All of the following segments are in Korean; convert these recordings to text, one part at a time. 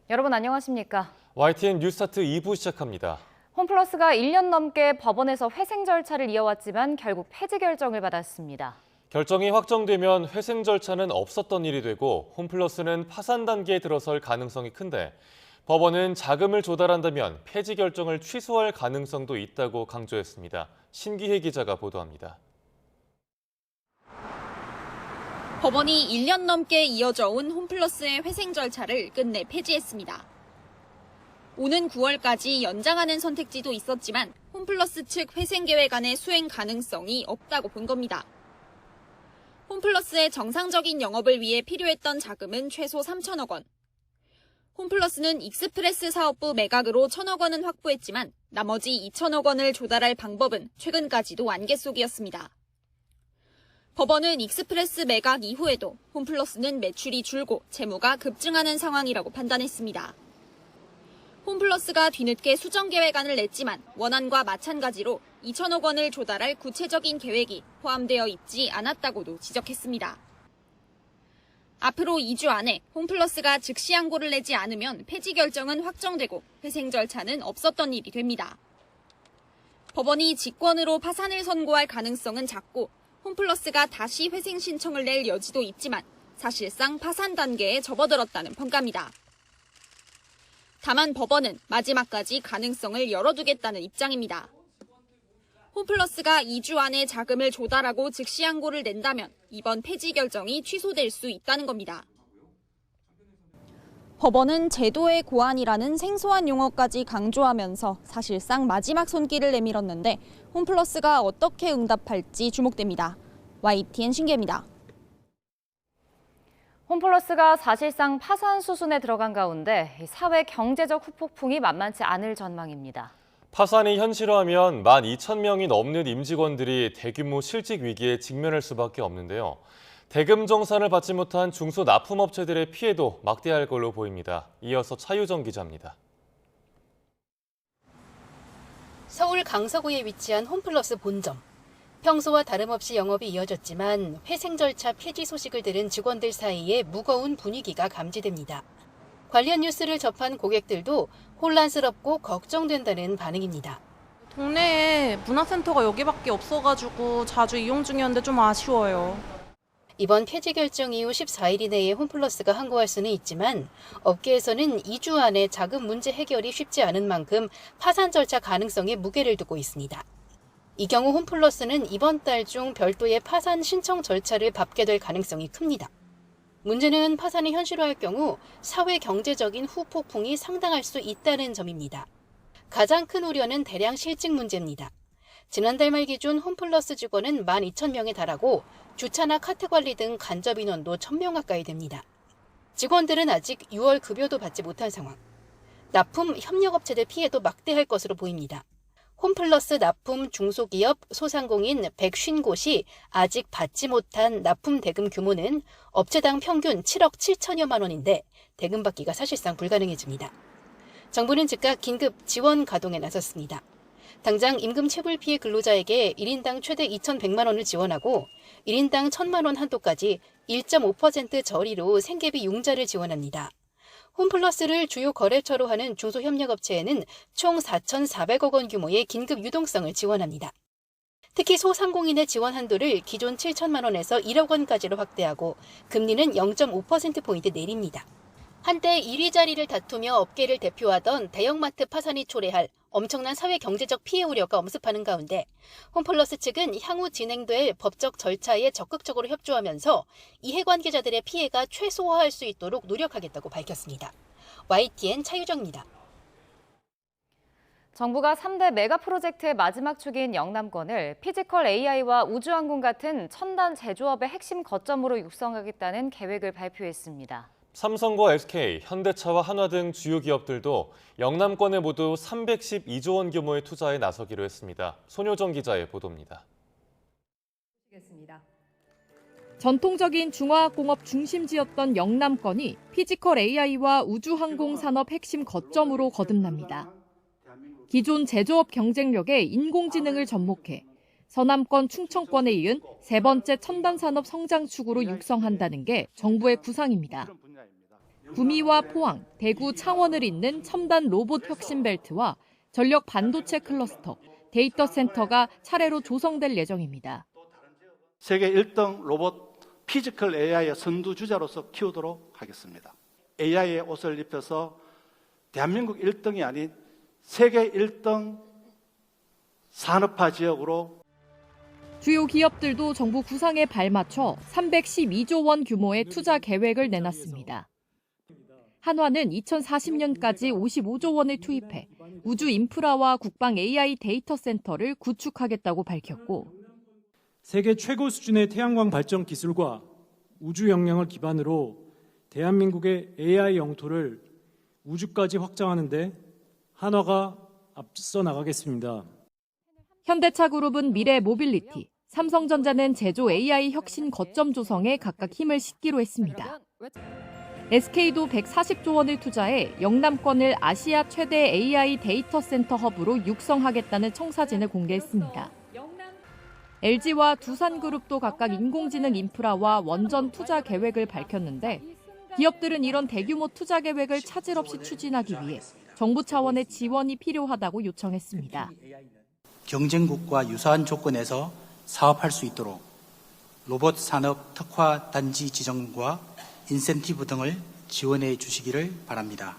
여러분 안녕하십니까? YTN 뉴스타트 2부 시작합니다. 홈플러스가 1년 넘게 법원에서 회생 절차를 이어왔지만 결국 폐지 결정을 받았습니다. 결정이 확정되면 회생 절차는 없었던 일이 되고 홈플러스는 파산 단계에 들어설 가능성이 큰데 법원은 자금을 조달한다면 폐지 결정을 취소할 가능성도 있다고 강조했습니다. 신기혜 기자가 보도합니다. 법원이 1년 넘게 이어져 온 홈플러스의 회생 절차를 끝내 폐지했습니다. 오는 9월까지 연장하는 선택지도 있었지만 홈플러스 측 회생 계획안의 수행 가능성이 없다고 본 겁니다. 홈플러스의 정상적인 영업을 위해 필요했던 자금은 최소 3천억 원. 홈플러스는 익스프레스 사업부 매각으로 1천억 원은 확보했지만 나머지 2천억 원을 조달할 방법은 최근까지도 안개 속이었습니다. 법원은 익스프레스 매각 이후에도 홈플러스는 매출이 줄고 재무가 급증하는 상황이라고 판단했습니다. 홈플러스가 뒤늦게 수정 계획안을 냈지만 원안과 마찬가지로 2천억 원을 조달할 구체적인 계획이 포함되어 있지 않았다고도 지적했습니다. 앞으로 2주 안에 홈플러스가 즉시 항고를 내지 않으면 폐지 결정은 확정되고 회생 절차는 없었던 일이 됩니다. 법원이 직권으로 파산을 선고할 가능성은 작고 홈플러스가 다시 회생 신청을 낼 여지도 있지만 사실상 파산 단계에 접어들었다는 평가입니다. 다만 법원은 마지막까지 가능성을 열어두겠다는 입장입니다. 홈플러스가 2주 안에 자금을 조달하고 즉시 항고를 낸다면 이번 폐지 결정이 취소될 수 있다는 겁니다. 법원은 제도의 고안이라는 생소한 용어까지 강조하면서 사실상 마지막 손길을 내밀었는데 홈플러스가 어떻게 응답할지 주목됩니다. YTN 신기혜입니다. 홈플러스가 사실상 파산 수순에 들어간 가운데 사회 경제적 후폭풍이 만만치 않을 전망입니다. 파산이 현실화하면 12,000명이 넘는 임직원들이 대규모 실직 위기에 직면할 수밖에 없는데요. 대금 정산을 받지 못한 중소납품업체들의 피해도 막대할 걸로 보입니다. 이어서 차유정 기자입니다. 서울 강서구에 위치한 홈플러스 본점. 평소와 다름없이 영업이 이어졌지만 회생 절차 폐지 소식을 들은 직원들 사이에 무거운 분위기가 감지됩니다. 관련 뉴스를 접한 고객들도 혼란스럽고 걱정된다는 반응입니다. 동네에 문화센터가 여기밖에 없어가지고 자주 이용 중이었는데 좀 아쉬워요. 이번 폐지 결정 이후 14일 이내에 홈플러스가 항고할 수는 있지만 업계에서는 2주 안에 자금 문제 해결이 쉽지 않은 만큼 파산 절차 가능성에 무게를 두고 있습니다. 이 경우 홈플러스는 이번 달 중 별도의 파산 신청 절차를 밟게 될 가능성이 큽니다. 문제는 파산이 현실화할 경우 사회 경제적인 후폭풍이 상당할 수 있다는 점입니다. 가장 큰 우려는 대량 실직 문제입니다. 지난달 말 기준 홈플러스 직원은 12,000명에 달하고 주차나 카트 관리 등 간접 인원도 1,000명 가까이 됩니다. 직원들은 아직 6월 급여도 받지 못한 상황. 납품 협력업체들 피해도 막대할 것으로 보입니다. 홈플러스 납품 중소기업 소상공인 150곳이 아직 받지 못한 납품 대금 규모는 업체당 평균 7억 7천여만 원인데 대금 받기가 사실상 불가능해집니다. 정부는 즉각 긴급 지원 가동에 나섰습니다. 당장 임금 체불 피해 근로자에게 1인당 최대 2,100만 원을 지원하고 1인당 1,000만 원 한도까지 1.5% 저리로 생계비 융자를 지원합니다. 홈플러스를 주요 거래처로 하는 중소협력업체에는 총 4,400억 원 규모의 긴급 유동성을 지원합니다. 특히 소상공인의 지원 한도를 기존 7천만 원에서 1억 원까지로 확대하고 금리는 0.5%포인트 내립니다. 한때 1위 자리를 다투며 업계를 대표하던 대형마트 파산이 초래할 엄청난 사회 경제적 피해 우려가 엄습하는 가운데 홈플러스 측은 향후 진행될 법적 절차에 적극적으로 협조하면서 이해관계자들의 피해가 최소화할 수 있도록 노력하겠다고 밝혔습니다. YTN 차유정입니다. 정부가 3대 메가 프로젝트의 마지막 축인 영남권을 피지컬 AI와 우주항공 같은 첨단 제조업의 핵심 거점으로 육성하겠다는 계획을 발표했습니다. 삼성과 SK, 현대차와 한화 등 주요 기업들도 영남권에 모두 312조 원 규모의 투자에 나서기로 했습니다. 손효정 기자의 보도입니다. 전통적인 중화학공업 중심지였던 영남권이 피지컬 AI와 우주항공 산업 핵심 거점으로 거듭납니다. 기존 제조업 경쟁력에 인공지능을 접목해 서남권, 충청권에 이은 세 번째 첨단 산업 성장축으로 육성한다는 게 정부의 구상입니다. 구미와 포항, 대구, 창원을 잇는 첨단 로봇 혁신 벨트와 전력 반도체 클러스터, 데이터 센터가 차례로 조성될 예정입니다. 세계 1등 로봇 피지컬 AI의 선두주자로서 키우도록 하겠습니다. AI의 옷을 입혀서 대한민국 1등이 아닌 세계 1등 산업화 지역으로 주요 기업들도 정부 구상에 발맞춰 312조 원 규모의 투자 계획을 내놨습니다. 한화는 2040년까지 55조 원을 투입해 우주 인프라와 국방 AI 데이터 센터를 구축하겠다고 밝혔고, 세계 최고 수준의 태양광 발전 기술과 우주 역량을 기반으로 대한민국의 AI 영토를 우주까지 확장하는 데 한화가 앞서 나가겠습니다. 현대차 그룹은 미래 모빌리티, 삼성전자는 제조 AI 혁신 거점 조성에 각각 힘을 싣기로 했습니다. SK도 140조 원을 투자해 영남권을 아시아 최대 AI 데이터 센터 허브로 육성하겠다는 청사진을 공개했습니다. LG와 두산그룹도 각각 인공지능 인프라와 원전 투자 계획을 밝혔는데, 기업들은 이런 대규모 투자 계획을 차질 없이 추진하기 위해 정부 차원의 지원이 필요하다고 요청했습니다. 경쟁국과 유사한 조건에서 사업할 수 있도록 로봇 산업 특화 단지 지정과 인센티브 등을 지원해 주시기를 바랍니다.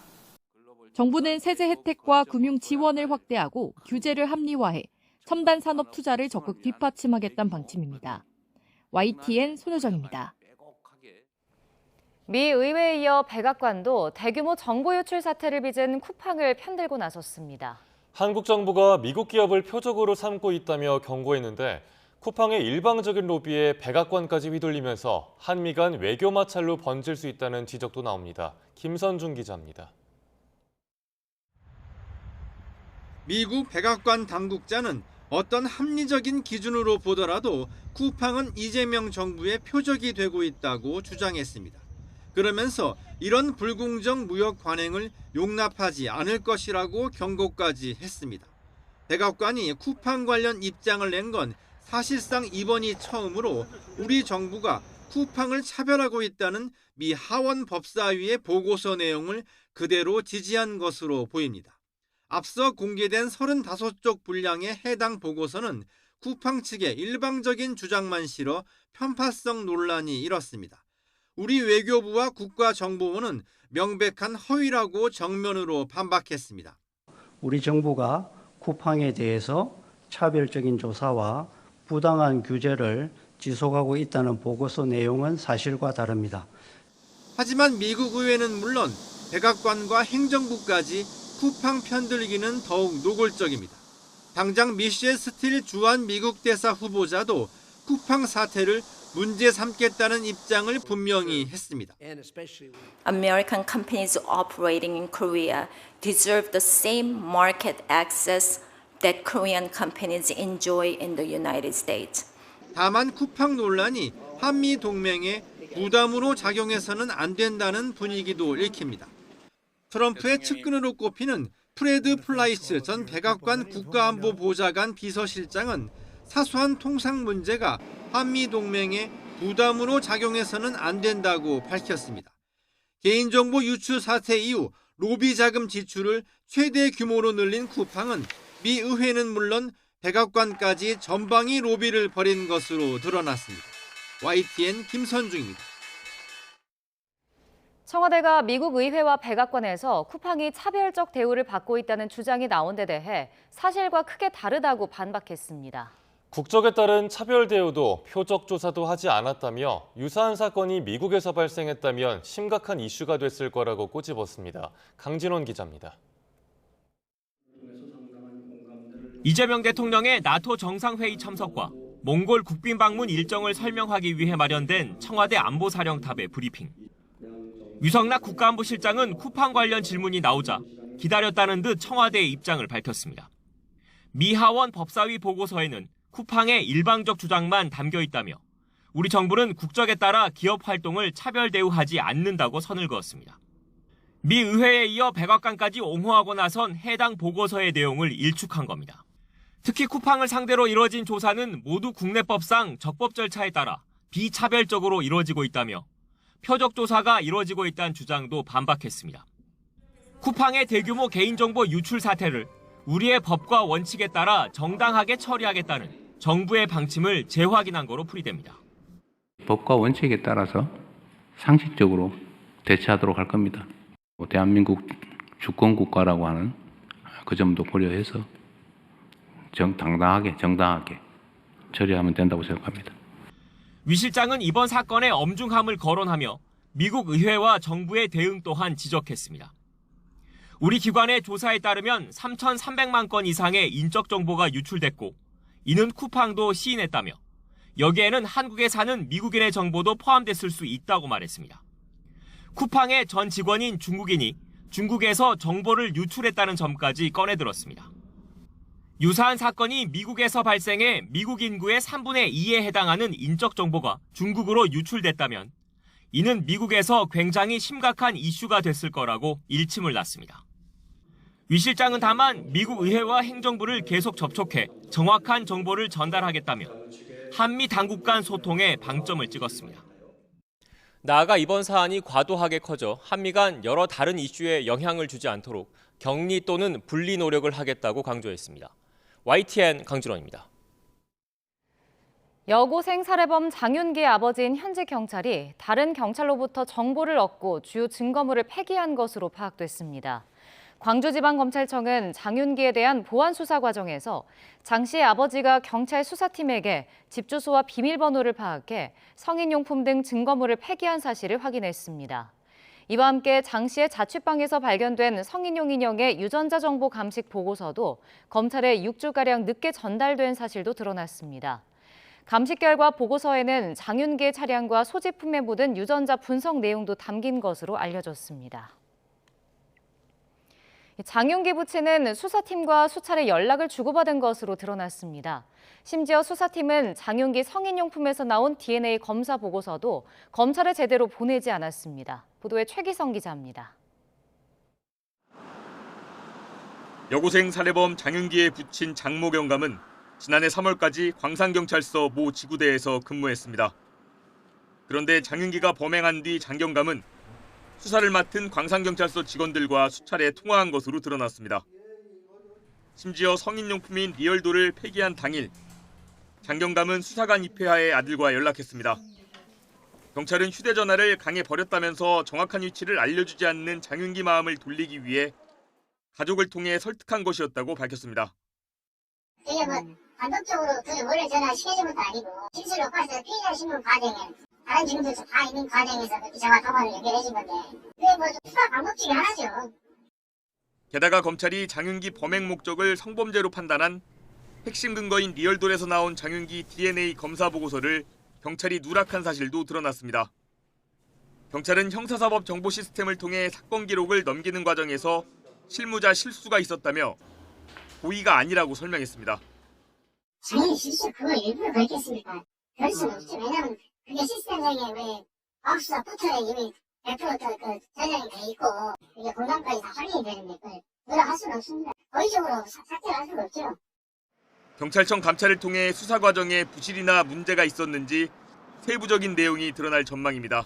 정부는 세제 혜택과 금융 지원을 확대하고 규제를 합리화해 첨단 산업 투자를 적극 뒷받침하겠다는 방침입니다. YTN 손효정입니다. 미 의회에 이어 백악관도 대규모 정보 유출 사태를 빚은 쿠팡을 편들고 나섰습니다. 한국 정부가 미국 기업을 표적으로 삼고 있다며 경고했는데, 쿠팡의 일방적인 로비에 백악관까지 휘둘리면서 한미 간 외교 마찰로 번질 수 있다는 지적도 나옵니다. 김선중 기자입니다. 미국 백악관 당국자는 어떤 합리적인 기준으로 보더라도 쿠팡은 이재명 정부의 표적이 되고 있다고 주장했습니다. 그러면서 이런 불공정 무역 관행을 용납하지 않을 것이라고 경고까지 했습니다. 백악관이 쿠팡 관련 입장을 낸 건 사실상 이번이 처음으로 우리 정부가 쿠팡을 차별하고 있다는 미 하원 법사위의 보고서 내용을 그대로 지지한 것으로 보입니다. 앞서 공개된 35쪽 분량의 해당 보고서는 쿠팡 측의 일방적인 주장만 실어 편파성 논란이 일었습니다. 우리 외교부와 국가정보원은 명백한 허위라고 정면으로 반박했습니다. 우리 정부가 쿠팡에 대해서 차별적인 조사와 부당한 규제를 지속하고 있다는 보고서 내용은 사실과 다릅니다. 하지만 미국 의회는 물론 백악관과 행정부까지 쿠팡 편들기는 더욱 노골적입니다. 당장 미셸 스틸 주한 미국 대사 후보자도 쿠팡 사태를 문제 삼겠다는 입장을 분명히 했습니다. American companies operating in Korea deserve the same market access that Korean companies enjoy in the United States. 다만 쿠팡 논란이 한미 동맹에 부담으로 작용해서는 안 된다는 분위기도 읽힙니다. 트럼프의 측근으로 꼽히는 프레드 플라이스 전 백악관 국가안보보좌관 비서실장은 사소한 통상 문제가 한미 동맹에 부담으로 작용해서는 안 된다고 밝혔습니다. 개인정보 유출 사태 이후 로비 자금 지출을 최대 규모로 늘린 쿠팡은 미 의회는 물론 백악관까지 전방위 로비를 벌인 것으로 드러났습니다. YTN 김선중입니다. 청와대가 미국 의회와 백악관에서 쿠팡이 차별적 대우를 받고 있다는 주장이 나온 데 대해 사실과 크게 다르다고 반박했습니다. 국적에 따른 차별 대우도 표적 조사도 하지 않았다며 유사한 사건이 미국에서 발생했다면 심각한 이슈가 됐을 거라고 꼬집었습니다. 강진원 기자입니다. 이재명 대통령의 나토 정상회의 참석과 몽골 국빈 방문 일정을 설명하기 위해 마련된 청와대 안보사령탑의 브리핑. 유성락 국가안보실장은 쿠팡 관련 질문이 나오자 기다렸다는 듯 청와대의 입장을 밝혔습니다. 미 하원 법사위 보고서에는 쿠팡의 일방적 주장만 담겨 있다며 우리 정부는 국적에 따라 기업 활동을 차별 대우하지 않는다고 선을 그었습니다. 미 의회에 이어 백악관까지 옹호하고 나선 해당 보고서의 내용을 일축한 겁니다. 특히 쿠팡을 상대로 이뤄진 조사는 모두 국내법상 적법 절차에 따라 비차별적으로 이루어지고 있다며 표적 조사가 이루어지고 있다는 주장도 반박했습니다. 쿠팡의 대규모 개인정보 유출 사태를 우리의 법과 원칙에 따라 정당하게 처리하겠다는 정부의 방침을 재확인한 거로 풀이됩니다. 법과 원칙에 따라서 상식적으로 대처하도록 할 겁니다. 대한민국 주권국가라고 하는 그 점도 고려해서 정당하게 처리하면 된다고 생각합니다. 위 실장은 이번 사건의 엄중함을 거론하며 미국 의회와 정부의 대응 또한 지적했습니다. 우리 기관의 조사에 따르면 3,300만 건 이상의 인적 정보가 유출됐고 이는 쿠팡도 시인했다며 여기에는 한국에 사는 미국인의 정보도 포함됐을 수 있다고 말했습니다. 쿠팡의 전 직원인 중국인이 중국에서 정보를 유출했다는 점까지 꺼내들었습니다. 유사한 사건이 미국에서 발생해 미국 인구의 3분의 2에 해당하는 인적 정보가 중국으로 유출됐다면 이는 미국에서 굉장히 심각한 이슈가 됐을 거라고 일침을 놨습니다. 위 실장은 다만 미국 의회와 행정부를 계속 접촉해 정확한 정보를 전달하겠다며 한미 당국 간 소통에 방점을 찍었습니다. 나아가 이번 사안이 과도하게 커져 한미 간 여러 다른 이슈에 영향을 주지 않도록 격리 또는 분리 노력을 하겠다고 강조했습니다. YTN 강준원입니다. 여고생 살해범 장윤기의 아버지인 현직 경찰이 다른 경찰로부터 정보를 얻고 주요 증거물을 폐기한 것으로 파악됐습니다. 광주지방검찰청은 장윤기에 대한 보안 수사 과정에서 장 씨의 아버지가 경찰 수사팀에게 집 주소와 비밀번호를 파악해 성인용품 등 증거물을 폐기한 사실을 확인했습니다. 이와 함께 장 씨의 자취방에서 발견된 성인용 인형의 유전자 정보 감식 보고서도 검찰에 6주가량 늦게 전달된 사실도 드러났습니다. 감식 결과 보고서에는 장윤기의 차량과 소지품에 묻은 유전자 분석 내용도 담긴 것으로 알려졌습니다. 장윤기 부친은 수사팀과 수차례 연락을 주고받은 것으로 드러났습니다. 심지어 수사팀은 장윤기 성인용품에서 나온 DNA 검사 보고서도 검찰에 제대로 보내지 않았습니다. 보도에 최기성 기자입니다. 여고생 살해범 장윤기의 부친 장모 경감은 지난해 3월까지 광산경찰서 모 지구대에서 근무했습니다. 그런데 장윤기가 범행한 뒤 장 경감은 수사를 맡은 광산경찰서 직원들과 수차례 통화한 것으로 드러났습니다. 심지어 성인용품인 리얼도를 폐기한 당일 장 경감은 수사관 입회하에 아들과 연락했습니다. 경찰은 휴대전화를 강에 버렸다면서 정확한 위치를 알려주지 않는 장윤기 마음을 돌리기 위해 가족을 통해 설득한 것이었다고 밝혔습니다. 이게 단독적으로 그 원래 전화 시켜준 것도 아니고 진술 녹화해서 피의자 신문 과정에 다른 증거들 다 있는 과정에서 그렇게 전화 통화를 연결해 준 건데 그게 뭐 수사 방법 중에 하나죠. 게다가 검찰이 장윤기 범행 목적을 성범죄로 판단한 핵심 근거인 리얼돌에서 나온 장윤기 DNA 검사 보고서를 경찰이 누락한 사실도 드러났습니다. 경찰은 형사사법 정보 시스템을 통해 사건 기록을 넘기는 과정에서 실무자 실수가 있었다며 고의가 아니라고 설명했습니다. 당연히 실수 그거 일부러 그랬겠습니까? 그럴 수는 없죠. 왜냐하면 그게 시스템상에 왜 압수수색 부터에 이미 100% 그 저장이 돼 있고 이게 공간까지 다 확인이 되는데 그걸 누락할 수는 없습니다. 고의적으로 삭제를 할 수가 없죠. 경찰청 감찰을 통해 수사 과정에 부실이나 문제가 있었는지 세부적인 내용이 드러날 전망입니다.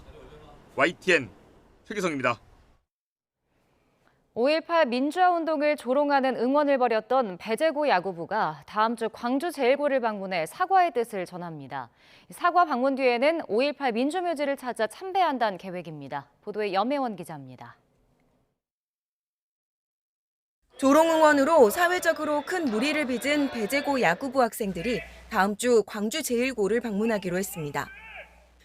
YTN 최기성입니다. 5.18 민주화 운동을 조롱하는 응원을 벌였던 배제고 야구부가 다음 주 광주제일고를 방문해 사과의 뜻을 전합니다. 사과 방문 뒤에는 5.18 민주묘지를 찾아 참배한다는 계획입니다. 보도에 염혜원 기자입니다. 조롱 응원으로 사회적으로 큰 무리를 빚은 배제고 야구부 학생들이 다음 주 광주제일고를 방문하기로 했습니다.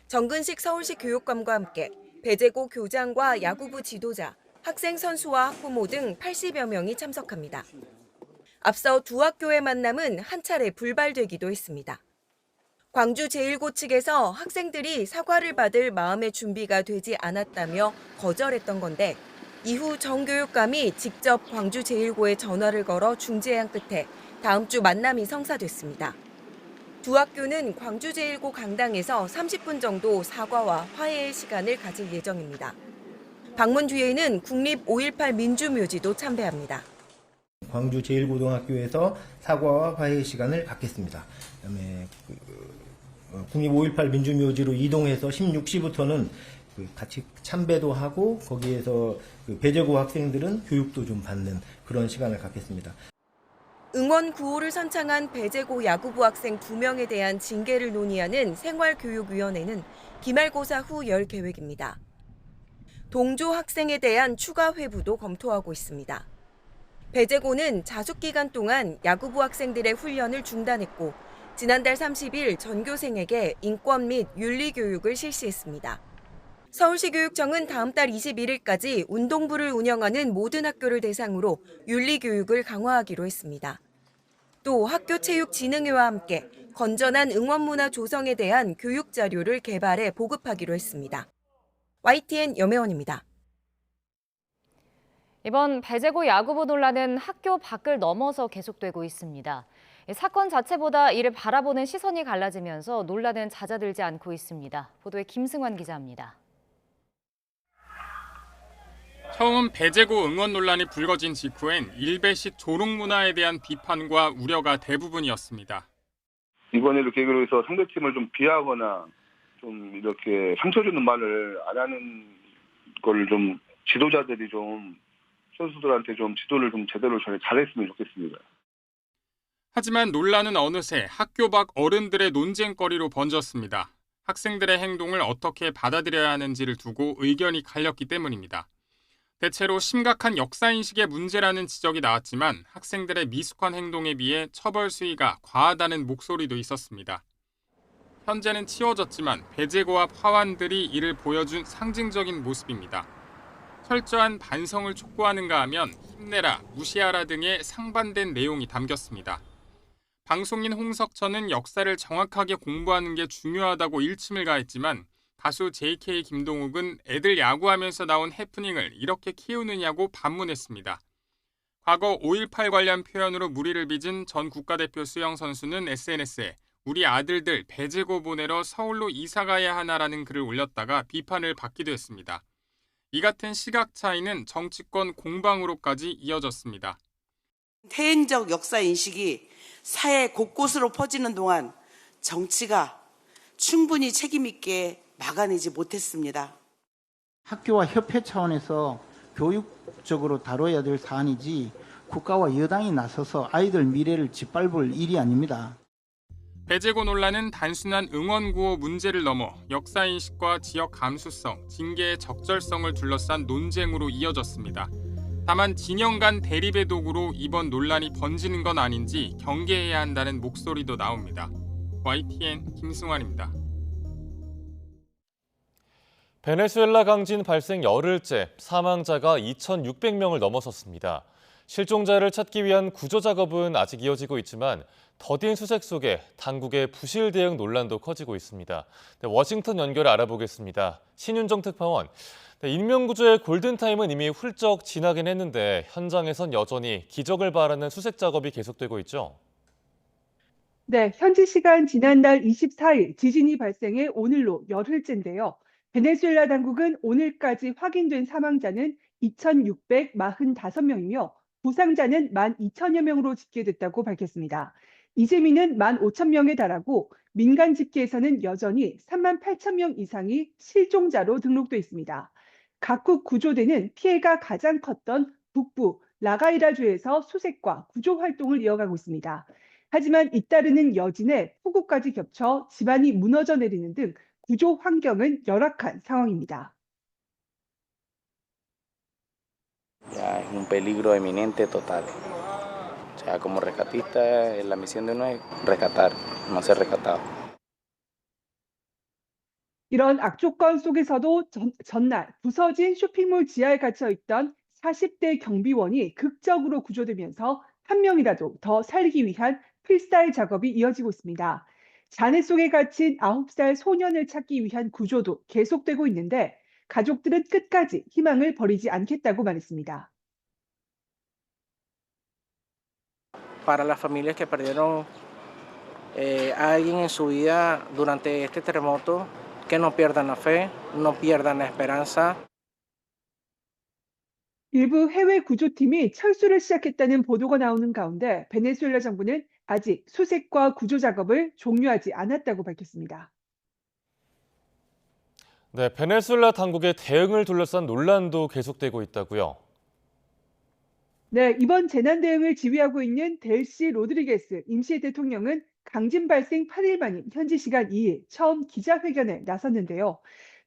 정근식 서울시 교육감과 함께 배제고 교장과 야구부 지도자, 학생 선수와 학부모 등 80여 명이 참석합니다. 앞서 두 학교의 만남은 한 차례 불발되기도 했습니다. 광주제일고 측에서 학생들이 사과를 받을 마음의 준비가 되지 않았다며 거절했던 건데 이후 정 교육감이 직접 광주제일고에 전화를 걸어 중재한 끝에 다음 주 만남이 성사됐습니다. 두 학교는 광주제일고 강당에서 30분 정도 사과와 화해의 시간을 가질 예정입니다. 방문 뒤에는 국립 5.18 민주묘지도 참배합니다. 광주제일고등학교에서 사과와 화해의 시간을 갖겠습니다. 그다음에 국립 5.18 민주묘지로 이동해서 16시부터는 같이 참배도 하고 거기에서 배제고 학생들은 교육도 좀 받는 그런 시간을 갖겠습니다. 응원 구호를 선창한 배제고 야구부 학생 2명에 대한 징계를 논의하는 생활교육위원회는 기말고사 후 열 계획입니다. 동조 학생에 대한 추가 회부도 검토하고 있습니다. 배제고는 자숙 기간 동안 야구부 학생들의 훈련을 중단했고 지난달 30일 전교생에게 인권 및 윤리 교육을 실시했습니다. 서울시 교육청은 다음 달 21일까지 운동부를 운영하는 모든 학교를 대상으로 윤리 교육을 강화하기로 했습니다. 또 학교체육진흥회와 함께 건전한 응원문화 조성에 대한 교육 자료를 개발해 보급하기로 했습니다. YTN 염혜원입니다. 이번 배제고 야구부 논란은 학교 밖을 넘어서 계속되고 있습니다. 사건 자체보다 이를 바라보는 시선이 갈라지면서 논란은 잦아들지 않고 있습니다. 보도에 김승환 기자입니다. 처음 배제고 응원 논란이 불거진 직후엔 일베식 조롱 문화에 대한 비판과 우려가 대부분이었습니다. 이번 일을 계기로 해서 상대팀을 좀 비하하거나 좀 이렇게 상처 주는 말을 안 하는 걸 좀 지도자들이 좀 선수들한테 좀 지도를 좀 제대로 잘했으면 좋겠습니다. 하지만 논란은 어느새 학교 밖 어른들의 논쟁거리로 번졌습니다. 학생들의 행동을 어떻게 받아들여야 하는지를 두고 의견이 갈렸기 때문입니다. 대체로 심각한 역사인식의 문제라는 지적이 나왔지만 학생들의 미숙한 행동에 비해 처벌 수위가 과하다는 목소리도 있었습니다. 현재는 치워졌지만 배제고와 파완들이 이를 보여준 상징적인 모습입니다. 철저한 반성을 촉구하는가 하면 힘내라, 무시하라 등의 상반된 내용이 담겼습니다. 방송인 홍석천은 역사를 정확하게 공부하는 게 중요하다고 일침을 가했지만 가수 JK 김동욱은 애들 야구하면서 나온 해프닝을 이렇게 키우느냐고 반문했습니다. 과거 5.18 관련 표현으로 물의를 빚은 전 국가대표 수영 선수는 SNS에 우리 아들들 배제고 보내러 서울로 이사가야 하나라는 글을 올렸다가 비판을 받기도 했습니다. 이 같은 시각 차이는 정치권 공방으로까지 이어졌습니다. 퇴행적 역사 인식이 사회 곳곳으로 퍼지는 동안 정치가 충분히 책임 있게 막아내지 못했습니다. 학교와 협회 차원에서 교육적으로 다뤄야 될 사안이지 국가와 여당이 나서서 아이들 미래를 짓밟을 일이 아닙니다. 배제고 논란은 단순한 응원 구호 문제를 넘어 역사인식과 지역 감수성, 징계의 적절성을 둘러싼 논쟁으로 이어졌습니다. 다만 진영 간 대립의 도구로 이번 논란이 번지는 건 아닌지 경계해야 한다는 목소리도 나옵니다. YTN 김승환입니다. 베네수엘라 강진 발생 열흘째 사망자가 2,600명을 넘어섰습니다. 실종자를 찾기 위한 구조 작업은 아직 이어지고 있지만 더딘 수색 속에 당국의 부실 대응 논란도 커지고 있습니다. 워싱턴 연결 알아보겠습니다. 신윤정 특파원. 인명구조의 골든타임은 이미 훌쩍 지나긴 했는데 현장에선 여전히 기적을 바라는 수색 작업이 계속되고 있죠. 네, 현지 시간 지난달 24일 지진이 발생해 오늘로 열흘째인데요. 베네수엘라 당국은 오늘까지 확인된 사망자는 2,645명이며 부상자는 12,000여 명으로 집계됐다고 밝혔습니다. 이재민은 15,000명에 달하고 민간 집계에서는 여전히 38,000명 이상이 실종자로 등록돼 있습니다. 각국 구조대는 피해가 가장 컸던 북부 라가이라주에서 수색과 구조 활동을 이어가고 있습니다. 하지만 잇따르는 여진에 폭우까지 겹쳐 집안이 무너져 내리는 등 구조 환경은 열악한 상황입니다. Ya es un peligro eminente total. O sea, como rescatista, la misión de uno es rescatar, no ser rescatado. 이런 악조건 속에서도 전날 부서진 쇼핑몰 지하에 갇혀 있던 40대 경비원이 극적으로 구조되면서 한 명이라도 더 살리기 위한 필살 작업이 이어지고 있습니다. 잔해 속에 갇힌 9살 소년을 찾기 위한 구조도 계속되고 있는데 가족들은 끝까지 희망을 버리지 않겠다고 말했습니다. Para las familias que perdieron a alguien en su vida durante este terremoto, que no pierdan la fe, no pierdan la esperanza. 일부 해외 구조팀이 철수를 시작했다는 보도가 나오는 가운데 베네수엘라 정부는 아직 수색과 구조 작업을 종료하지 않았다고 밝혔습니다. 네, 베네수엘라 당국의 대응을 둘러싼 논란도 계속되고 있다고요. 네, 이번 재난 대응을 지휘하고 있는 델시 로드리게스 임시 대통령은 강진 발생 8일 만인 현지 시간 2일 처음 기자회견에 나섰는데요.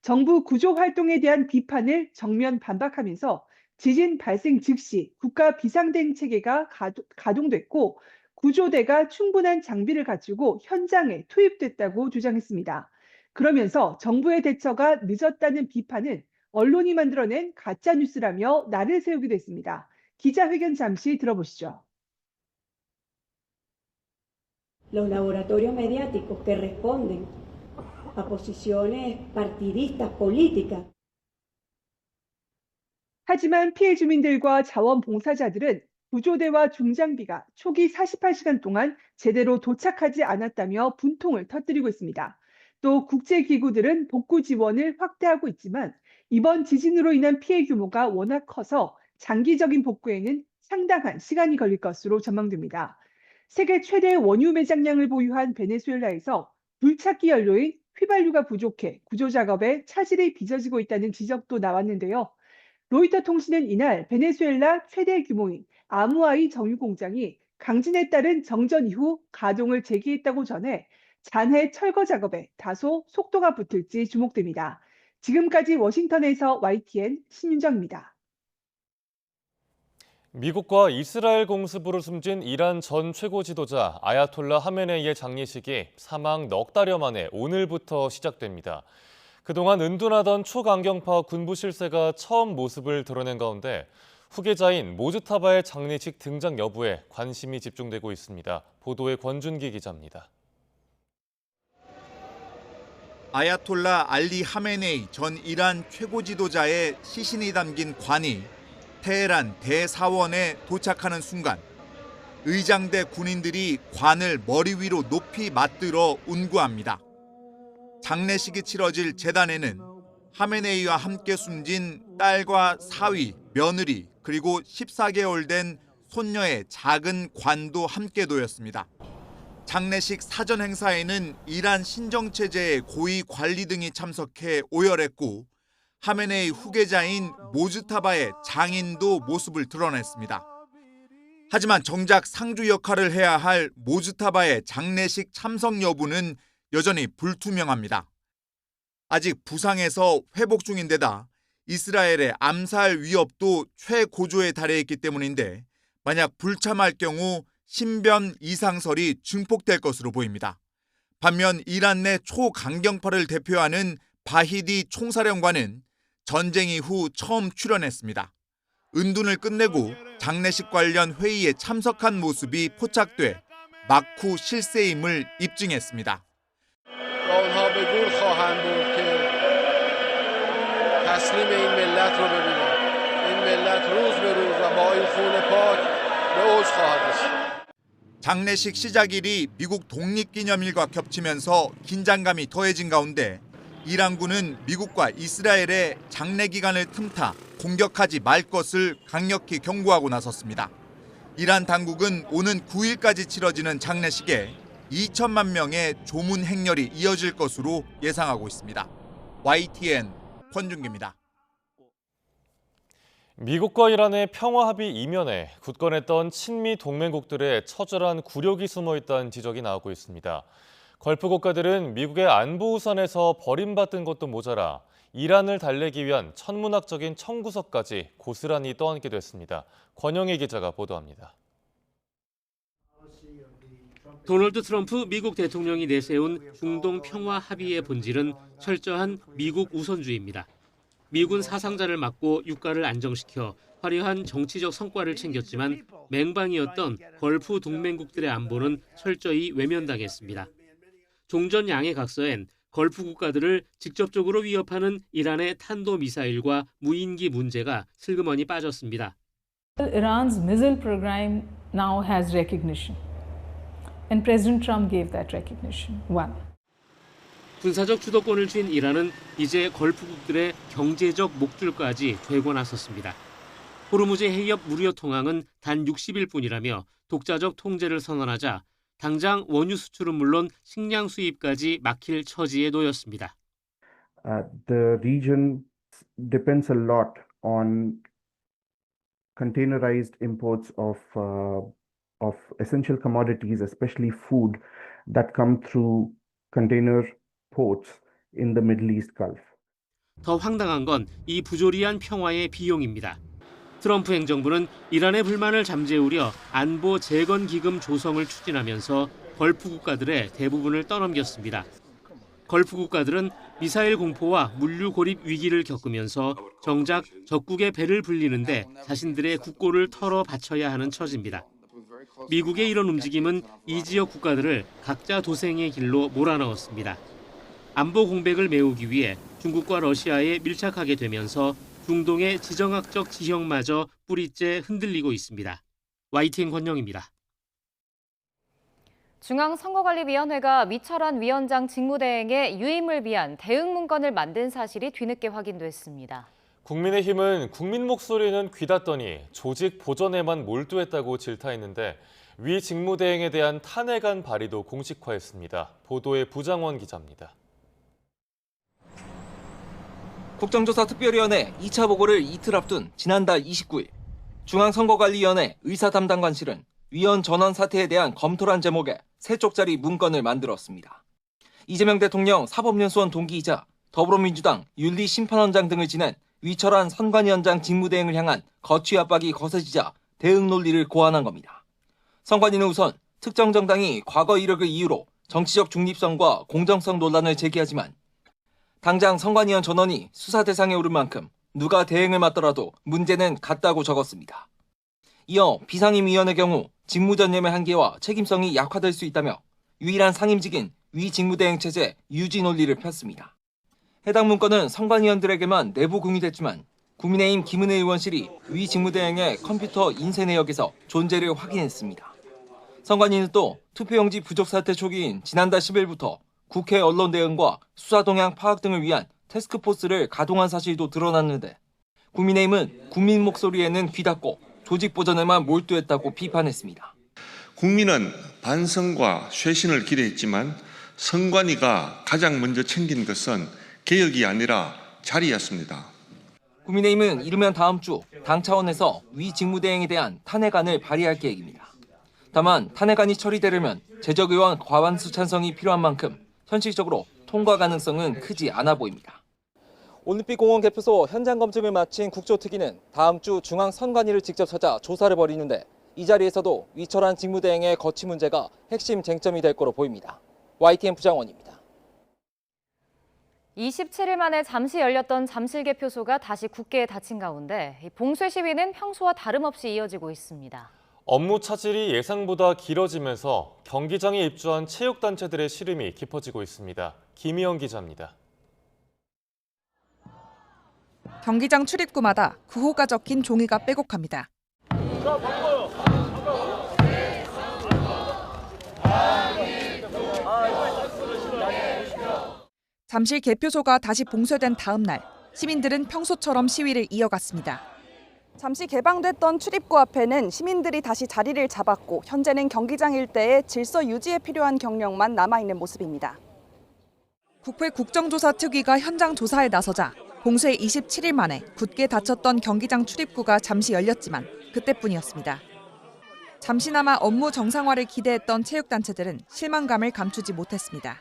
정부 구조 활동에 대한 비판을 정면 반박하면서 지진 발생 즉시 국가 비상대응 체계가 가동됐고 구조대가 충분한 장비를 갖추고 현장에 투입됐다고 주장했습니다. 그러면서 정부의 대처가 늦었다는 비판은 언론이 만들어낸 가짜 뉴스라며 날을 세우기도 했습니다. 기자회견 잠시 들어보시죠. Los laboratorios mediáticos que responden a posiciones partidistas políticas. 하지만 피해 주민들과 자원봉사자들은 구조대와 중장비가 초기 48시간 동안 제대로 도착하지 않았다며 분통을 터뜨리고 있습니다. 또 국제기구들은 복구 지원을 확대하고 있지만 이번 지진으로 인한 피해 규모가 워낙 커서 장기적인 복구에는 상당한 시간이 걸릴 것으로 전망됩니다. 세계 최대 원유 매장량을 보유한 베네수엘라에서 불찾기 연료인 휘발유가 부족해 구조 작업에 차질이 빚어지고 있다는 지적도 나왔는데요. 로이터 통신은 이날 베네수엘라 최대 규모인 아무아이 정유 공장이 강진에 따른 정전 이후 가동을 재개했다고 전해 잔해 철거 작업에 다소 속도가 붙을지 주목됩니다. 지금까지 워싱턴에서 YTN 신윤정입니다. 미국과 이스라엘 공습으로 숨진 이란 전 최고 지도자 아야톨라 하메네이의 장례식이 사망 넉 달여 만에 오늘부터 시작됩니다. 그동안 은둔하던 초강경파 군부 실세가 처음 모습을 드러낸 가운데 후계자인 모즈타바의 장례식 등장 여부에 관심이 집중되고 있습니다. 보도에 권준기 기자입니다. 아야톨라 알리 하메네이 전 이란 최고 지도자의 시신이 담긴 관이 테헤란 대사원에 도착하는 순간 의장대 군인들이 관을 머리 위로 높이 맞들어 운구합니다. 장례식이 치러질 재단에는 하메네이와 함께 숨진 딸과 사위, 며느리 그리고 14개월 된 손녀의 작은 관도 함께 놓였습니다. 장례식 사전 행사에는 이란 신정체제의 고위 관리 등이 참석해 오열했고 하메네이 후계자인 모즈타바의 장인도 모습을 드러냈습니다. 하지만 정작 상주 역할을 해야 할 모즈타바의 장례식 참석 여부는 여전히 불투명합니다. 아직 부상에서 회복 중인 데다 이스라엘의 암살 위협도 최고조에 달해 있기 때문인데 만약 불참할 경우 신변 이상설이 증폭될 것으로 보입니다. 반면 이란 내 초강경파를 대표하는 바히디 총사령관은 전쟁 이후 처음 출연했습니다. 은둔을 끝내고 장례식 관련 회의에 참석한 모습이 포착돼 막후 실세임을 입증했습니다. 장례식 시작일이 미국 독립기념일과 겹치면서 긴장감이 더해진 가운데 이란군은 미국과 이스라엘의 장례 기간을 틈타 공격하지 말 것을 강력히 경고하고 나섰습니다. 이란 당국은 오는 9일까지 치러지는 장례식에 2천만 명의 조문 행렬이 이어질 것으로 예상하고 있습니다. YTN 권준기입니다. 미국과 이란의 평화 합의 이면에 굳건했던 친미 동맹국들의 처절한 굴욕이 숨어 있다는 지적이 나오고 있습니다. 걸프 국가들은 미국의 안보 우선에서 버림받은 것도 모자라 이란을 달래기 위한 천문학적인 청구서까지 고스란히 떠안게 됐습니다. 권영희 기자가 보도합니다. 도널드 트럼프 미국 대통령이 내세운 중동 평화 합의의 본질은 철저한 미국 우선주의입니다. 미군 사상자를 막고 유가를 안정시켜 화려한 정치적 성과를 챙겼지만 맹방이었던 걸프 동맹국들의 안보는 철저히 외면당했습니다. 종전 양해 각서엔 걸프 국가들을 직접적으로 위협하는 이란의 탄도미사일과 무인기 문제가 슬그머니 빠졌습니다. Iran's missile program now has recognition, and President Trump gave that recognition. One. 군사적 주도권을 쥔 이란은 이제 걸프국들의 경제적 목줄까지 되고 나섰습니다. 호르무즈 해협 무료 통항은 단 60일 뿐이라며 독자적 통제를 선언하자 당장 원유 수출은 물론 식량 수입까지 막힐 처지에 놓였습니다. The region depends a lot on containerized imports of essential commodities, especially food, that come through container ports in the Middle East Gulf. 더 황당한 건 이 부조리한 평화의 비용입니다. 트럼프 행정부는 이란의 불만을 잠재우려 안보 재건 기금 조성을 추진하면서 걸프 국가들의 대부분을 떠넘겼습니다. 걸프 국가들은 미사일 공포와 물류 고립 위기를 겪으면서 정작 적국의 배를 불리는데 자신들의 국고를 털어 바쳐야 하는 처지입니다. 미국의 이런 움직임은 이 지역 국가들을 각자 도생의 길로 몰아넣었습니다. 안보 공백을 메우기 위해 중국과 러시아에 밀착하게 되면서 중동의 지정학적 지형마저 뿌리째 흔들리고 있습니다. YTN 권영입니다. 중앙선거관리위원회가 위철한 위원장 직무대행의 유임을 위한 대응 문건을 만든 사실이 뒤늦게 확인됐습니다. 국민의힘은 국민 목소리는 귀닫더니 조직 보전에만 몰두했다고 질타했는데 위 직무대행에 대한 탄핵안 발의도 공식화했습니다. 보도에 부장원 기자입니다. 국정조사특별위원회 2차 보고를 이틀 앞둔 지난달 29일 중앙선거관리위원회 의사담당관실은 위원 전원 사퇴에 대한 검토란 제목의 3쪽짜리 문건을 만들었습니다. 이재명 대통령 사법연수원 동기이자 더불어민주당 윤리심판원장 등을 지낸 위철한 선관위원장 직무대행을 향한 거취 압박이 거세지자 대응 논리를 고안한 겁니다. 선관위는 우선 특정 정당이 과거 이력을 이유로 정치적 중립성과 공정성 논란을 제기하지만 당장 선관위원 전원이 수사 대상에 오른 만큼 누가 대행을 맡더라도 문제는 같다고 적었습니다. 이어 비상임위원의 경우 직무전념의 한계와 책임성이 약화될 수 있다며 유일한 상임직인 위 직무대행 체제 유지 논리를 폈습니다. 해당 문건은 선관위원들에게만 내부 공유됐지만 국민의힘 김은혜 의원실이 위 직무대행의 컴퓨터 인쇄 내역에서 존재를 확인했습니다. 선관위는 또 투표용지 부족 사태 초기인 지난달 10일부터 국회 언론 대응과 수사 동향 파악 등을 위한 태스크포스를 가동한 사실도 드러났는데 국민의힘은 국민 목소리에는 귀닫고 조직 보전에만 몰두했다고 비판했습니다. 국민은 반성과 쇄신을 기대했지만 선관위가 가장 먼저 챙긴 것은 개혁이 아니라 자리였습니다. 국민의힘은 이르면 다음 주 당 차원에서 위 직무대행에 대한 탄핵안을 발의할 계획입니다. 다만 탄핵안이 처리되려면 재적의원 과반수 찬성이 필요한 만큼 현실적으로 통과 가능성은 크지 않아 보입니다. 올림픽공원 개표소 현장 검증을 마친 국조특위는 다음 주 중앙선관위를 직접 찾아 조사를 벌이는데 이 자리에서도 위철한 직무대행의 거취 문제가 핵심 쟁점이 될 거로 보입니다. YTN 부장원입니다. 27일 만에 잠시 열렸던 잠실 개표소가 다시 굳게 닫힌 가운데 봉쇄 시위는 평소와 다름없이 이어지고 있습니다. 업무 차질이 예상보다 길어지면서 경기장에 입주한 체육단체들의 시름이 깊어지고 있습니다. 김희영 기자입니다. 경기장 출입구마다 구호가 적힌 종이가 빼곡합니다. 잠실 개표소가 다시 봉쇄된 다음 날, 시민들은 평소처럼 시위를 이어갔습니다. 잠시 개방됐던 출입구 앞에는 시민들이 다시 자리를 잡았고 현재는 경기장 일대에 질서 유지에 필요한 경력만 남아있는 모습입니다. 국회 국정조사특위가 현장 조사에 나서자 봉쇄 27일 만에 굳게 닫혔던 경기장 출입구가 잠시 열렸지만 그때뿐이었습니다. 잠시나마 업무 정상화를 기대했던 체육단체들은 실망감을 감추지 못했습니다.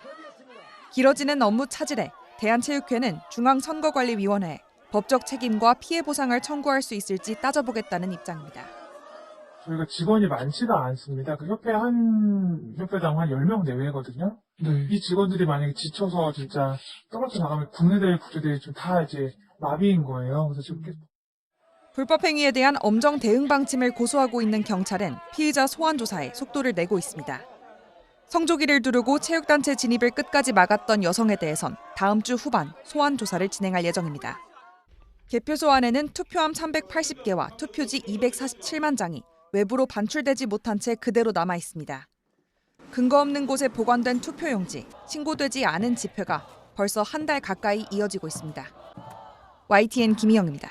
길어지는 업무 차질에 대한체육회는 중앙선거관리위원회에 법적 책임과 피해 보상을 청구할 수 있을지 따져보겠다는 입장입니다. 저희가 직원이 많지가 않습니다. 그 협회당 한 10명 내외거든요. 이 직원들이 만약에 지쳐서 진짜 떨어져 나가면 국내대회, 국제대회 좀 다 이제 마비인 거예요. 그래서 지금 불법 행위에 대한 엄정 대응 방침을 고수하고 있는 경찰은 피의자 소환 조사에 속도를 내고 있습니다. 성조기를 두르고 체육단체 진입을 끝까지 막았던 여성에 대해선 다음 주 후반 소환 조사를 진행할 예정입니다. 개표소 안에는 투표함 380개와 투표지 247만 장이 외부로 반출되지 못한 채 그대로 남아 있습니다. 근거 없는 곳에 보관된 투표용지, 신고되지 않은 집회가 벌써 한 달 가까이 이어지고 있습니다. YTN 김희영입니다.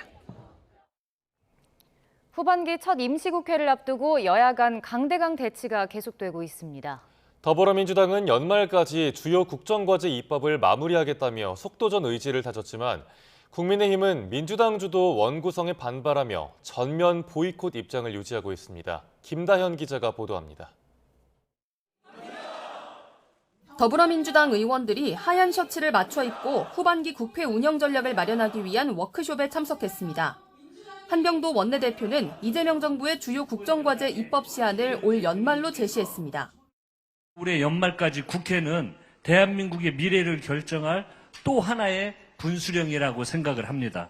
후반기 첫 임시국회를 앞두고 여야 간 강대강 대치가 계속되고 있습니다. 더불어민주당은 연말까지 주요 국정과제 입법을 마무리하겠다며 속도전 의지를 다졌지만 국민의힘은 민주당 주도 원구성에 반발하며 전면 보이콧 입장을 유지하고 있습니다. 김다현 기자가 보도합니다. 더불어민주당 의원들이 하얀 셔츠를 맞춰 입고 후반기 국회 운영 전략을 마련하기 위한 워크숍에 참석했습니다. 한병도 원내대표는 이재명 정부의 주요 국정과제 입법 시한을 올 연말로 제시했습니다. 올해 연말까지 국회는 대한민국의 미래를 결정할 또 하나의 분수령이라고 생각을 합니다.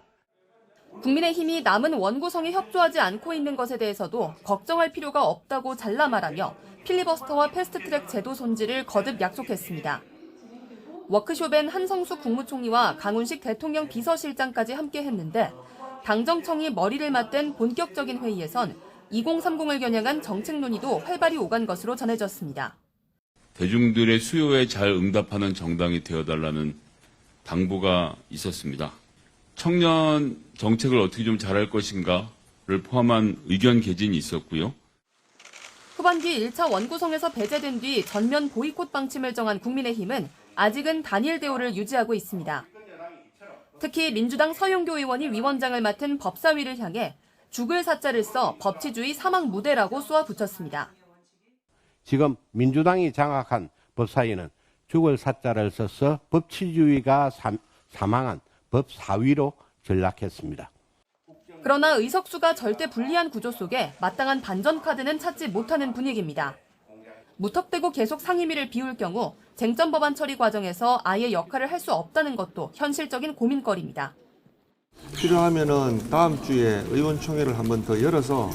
국민의힘이 남은 원구성에 협조하지 않고 있는 것에 대해서도 걱정할 필요가 없다고 잘라 말하며 필리버스터와 패스트트랙 제도 손질을 거듭 약속했습니다. 워크숍엔 한성수 국무총리와 강훈식 대통령 비서실장까지 함께했는데 당정청이 머리를 맞댄 본격적인 회의에선 2030을 겨냥한 정책 논의도 활발히 오간 것으로 전해졌습니다. 대중들의 수요에 잘 응답하는 정당이 되어달라는 당부가 있었습니다. 청년 정책을 어떻게 좀 잘할 것인가를 포함한 의견 개진이 있었고요. 후반기 1차 원구성에서 배제된 뒤 전면 보이콧 방침을 정한 국민의힘은 아직은 단일 대우를 유지하고 있습니다. 특히 민주당 서영교 의원이 위원장을 맡은 법사위를 향해 죽을 사자를 써 법치주의 사막 무대라고 쏘아붙였습니다. 지금 민주당이 장악한 법사위는 죽을 사자를 써서 법치주의가 사망한 법사위로 전락했습니다. 그러나 의석수가 절대 불리한 구조 속에 마땅한 반전 카드는 찾지 못하는 분위기입니다. 무턱대고 계속 상임위를 비울 경우 쟁점 법안 처리 과정에서 아예 역할을 할 수 없다는 것도 현실적인 고민거리입니다. 필요하면은 다음 주에 의원총회를 한번 더 열어서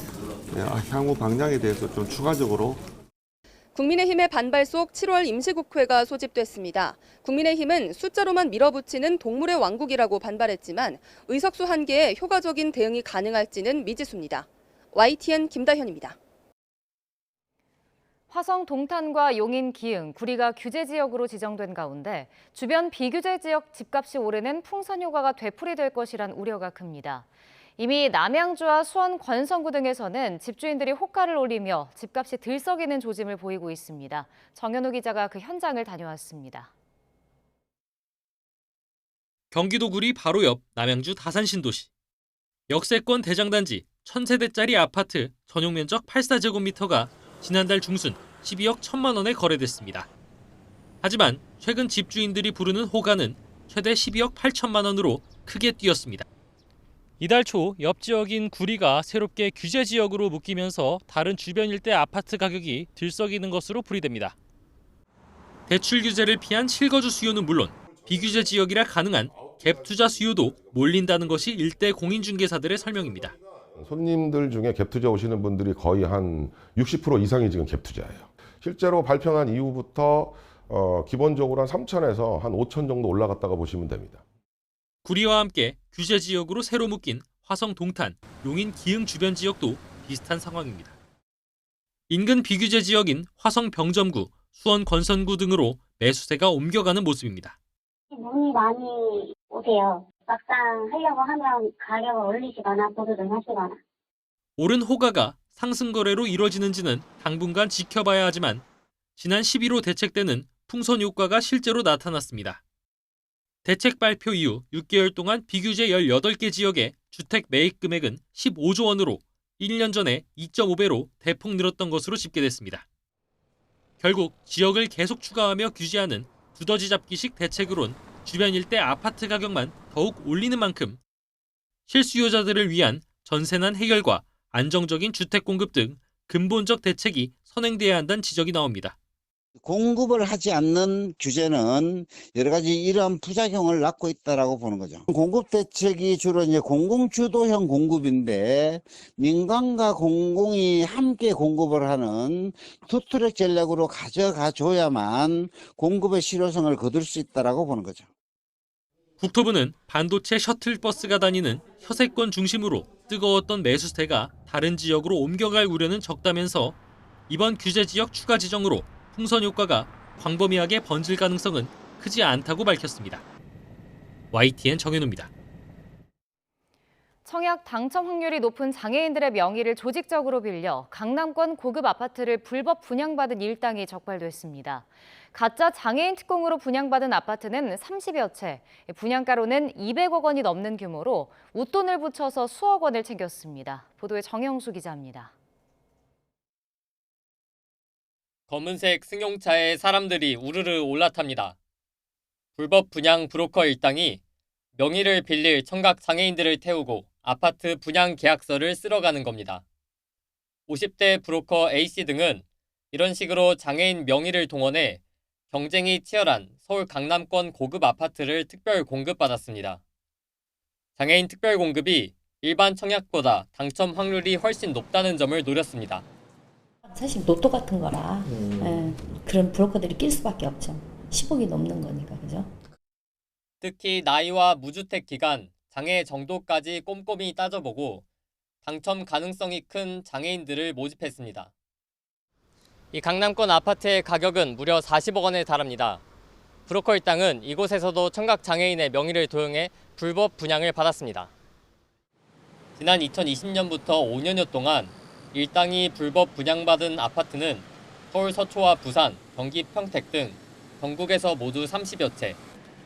향후 방향에 대해서 좀 추가적으로. 국민의힘의 반발 속 7월 임시국회가 소집됐습니다. 국민의힘은 숫자로만 밀어붙이는 동물의 왕국이라고 반발했지만 의석수 한계에 효과적인 대응이 가능할지는 미지수입니다. YTN 김다현입니다. 화성 동탄과 용인 기흥, 구리가 규제 지역으로 지정된 가운데 주변 비규제 지역 집값이 오르는 풍선 효과가 되풀이될 것이란 우려가 큽니다. 이미 남양주와 수원 권성구 등에서는 집주인들이 호가를 올리며 집값이 들썩이는 조짐을 보이고 있습니다. 정현우 기자가 그 현장을 다녀왔습니다. 경기도 구리 바로 옆 남양주 다산 신도시. 역세권 대장단지 1000세대짜리 아파트 전용 면적 84제곱미터가 지난달 중순 12억 1천만 원에 거래됐습니다. 하지만 최근 집주인들이 부르는 호가는 최대 12억 8천만 원으로 크게 뛰었습니다. 이달 초 옆 지역인 구리가 새롭게 규제 지역으로 묶이면서 다른 주변 일대 아파트 가격이 들썩이는 것으로 풀이됩니다. 대출 규제를 피한 실거주 수요는 물론 비규제 지역이라 가능한 갭 투자 수요도 몰린다는 것이 일대 공인중개사들의 설명입니다. 손님들 중에 갭 투자 오시는 분들이 거의 한 60% 이상이 지금 갭 투자예요. 실제로 발표한 이후부터 기본적으로 한 3천에서 한 5천 정도 올라갔다가 보시면 됩니다. 구리와 함께 규제 지역으로 새로 묶인 화성 동탄, 용인 기흥 주변 지역도 비슷한 상황입니다. 인근 비규제 지역인 화성 병점구, 수원 권선구 등으로 매수세가 옮겨가는 모습입니다. 문의 많이 오세요. 막상 하려고 하면 가격을 올리시거나 보조를 하시거나. 오른 호가가 상승 거래로 이뤄지는지는 당분간 지켜봐야 하지만 지난 11호 대책 때는 풍선 효과가 실제로 나타났습니다. 대책 발표 이후 6개월 동안 비규제 18개 지역의 주택 매입 금액은 15조 원으로 1년 전에 2.5배로 대폭 늘었던 것으로 집계됐습니다. 결국 지역을 계속 추가하며 규제하는 두더지 잡기식 대책으론 주변 일대 아파트 가격만 더욱 올리는 만큼 실수요자들을 위한 전세난 해결과 안정적인 주택 공급 등 근본적 대책이 선행돼야 한다는 지적이 나옵니다. 공급을 하지 않는 규제는 여러 가지 이러한 부작용을 낳고 있다라고 보는 거죠. 공급 대책이 주로 이제 공공주도형 공급인데 민간과 공공이 함께 공급을 하는 투트랙 전략으로 가져가 줘야만 공급의 실효성을 거둘 수 있다라고 보는 거죠. 국토부는 반도체 셔틀버스가 다니는 혀세권 중심으로 뜨거웠던 매수세가 다른 지역으로 옮겨갈 우려는 적다면서 이번 규제 지역 추가 지정으로 풍선 효과가 광범위하게 번질 가능성은 크지 않다고 밝혔습니다. YTN 정현우입니다. 청약 당첨 확률이 높은 장애인들의 명의를 조직적으로 빌려 강남권 고급 아파트를 불법 분양받은 일당이 적발됐습니다. 가짜 장애인 특공으로 분양받은 아파트는 30여 채, 분양가로는 200억 원이 넘는 규모로 웃돈을 붙여서 수억 원을 챙겼습니다. 보도에 정영수 기자입니다. 검은색 승용차에 사람들이 우르르 올라탑니다. 불법 분양 브로커 일당이 명의를 빌릴 청각 장애인들을 태우고 아파트 분양 계약서를 쓸어가는 겁니다. 50대 브로커 A씨 등은 이런 식으로 장애인 명의를 동원해 경쟁이 치열한 서울 강남권 고급 아파트를 특별 공급받았습니다. 장애인 특별 공급이 일반 청약보다 당첨 확률이 훨씬 높다는 점을 노렸습니다. 사실 로또 같은 거라 그런 브로커들이 낄 수밖에 없죠. 10억이 넘는 거니까, 그죠? 특히 나이와 무주택 기간, 장애 정도까지 꼼꼼히 따져보고 당첨 가능성이 큰 장애인들을 모집했습니다. 이 강남권 아파트의 가격은 무려 40억 원에 달합니다. 브로커 일당은 이곳에서도 청각 장애인의 명의를 도용해 불법 분양을 받았습니다. 지난 2020년부터 5년여 동안 일당이 불법 분양받은 아파트는 서울 서초와 부산, 경기 평택 등 전국에서 모두 30여 채,